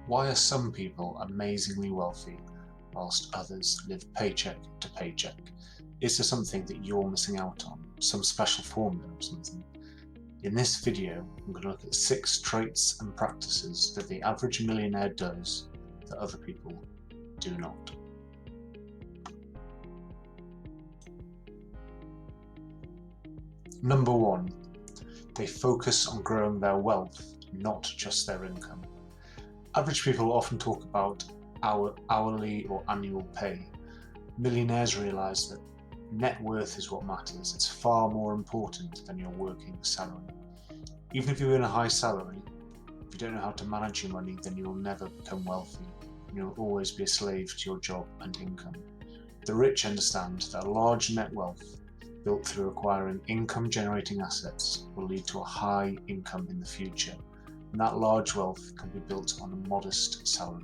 Why are some people amazingly wealthy whilst others live paycheck to paycheck? Is there something that you're missing out on? Some special formula or something? In this video, I'm going to look at 6 traits and practices that the average millionaire does that other people do not. Number 1, they focus on growing their wealth, not just their income. Average people often talk about hourly or annual pay. Millionaires realise that net worth is what matters. It's far more important than your working salary. Even if you earn a high salary, if you don't know how to manage your money, then you'll never become wealthy. You'll always be a slave to your job and income. The rich understand that a large net wealth built through acquiring income-generating assets will lead to a high income in the future, and that large wealth can be built on a modest salary.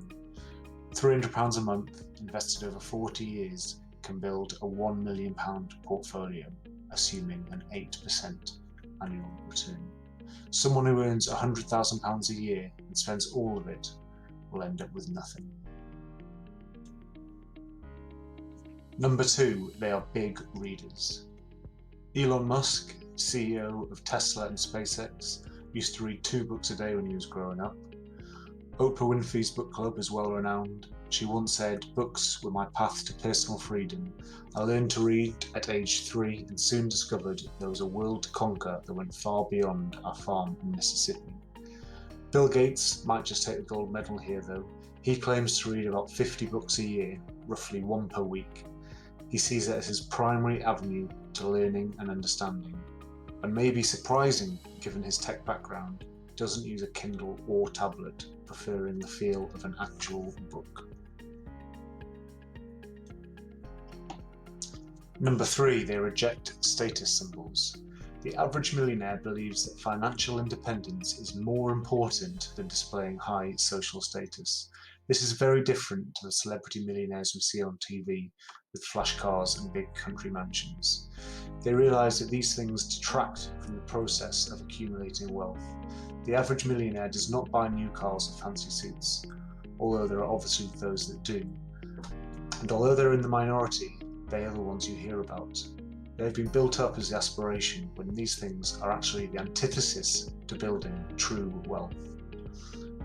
£300 a month invested over 40 years can build a £1 million portfolio, assuming an 8% annual return. Someone who earns £100,000 a year and spends all of it will end up with nothing. Number 2, they are big readers. Elon Musk, CEO of Tesla and SpaceX, used to read 2 books a day when he was growing up. Oprah Winfrey's book club is well renowned. She once said, "Books were my path to personal freedom. I learned to read at age 3 and soon discovered there was a world to conquer that went far beyond our farm in Mississippi." Bill Gates might just take the gold medal here though. He claims to read about 50 books a year, roughly 1 per week. He sees it as his primary avenue to learning and understanding, and may be surprising given his tech background. Doesn't use a Kindle or tablet, preferring the feel of an actual book. Number 3, they reject status symbols. The average millionaire believes that financial independence is more important than displaying high social status. This is very different to the celebrity millionaires we see on TV with flash cars and big country mansions. They realise that these things detract from the process of accumulating wealth. The average millionaire does not buy new cars or fancy suits, although there are obviously those that do. And although they're in the minority, they are the ones you hear about. They have been built up as the aspiration when these things are actually the antithesis to building true wealth.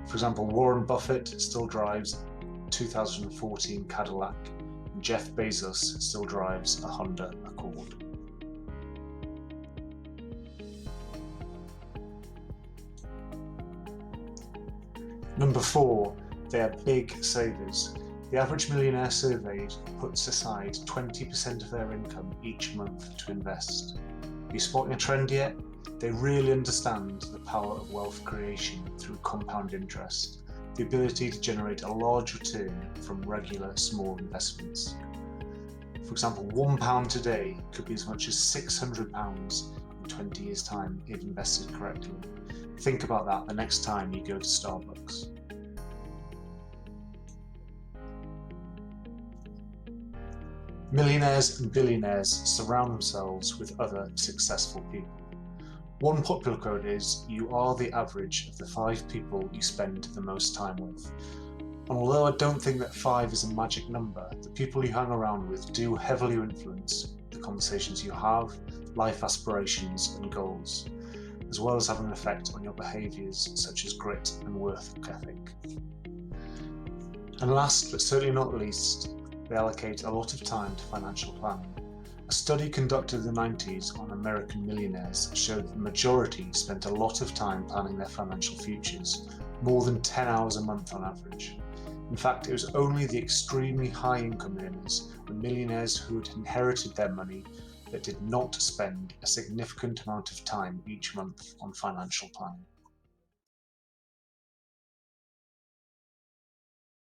For example, Warren Buffett still drives a 2014 Cadillac, and Jeff Bezos still drives a Honda Accord. Number 4, they are big savers. The average millionaire surveyed puts aside 20% of their income each month to invest. Are you spotting a trend yet? They really understand the power of wealth creation through compound interest, the ability to generate a large return from regular small investments. For example, £1 today could be as much as £600 in 20 years' time if invested correctly. Think about that the next time you go to Starbucks. Millionaires and billionaires surround themselves with other successful people. One popular quote is, "You are the average of the 5 people you spend the most time with." And although I don't think that 5 is a magic number, the people you hang around with do heavily influence the conversations you have, life aspirations and goals, as well as having an effect on your behaviours such as grit and work ethic. And last but certainly not least, they allocate a lot of time to financial planning. A study conducted in the 90s on American millionaires showed that the majority spent a lot of time planning their financial futures, more than 10 hours a month on average. In fact, it was only the extremely high income earners and millionaires who had inherited their money that did not spend a significant amount of time each month on financial planning.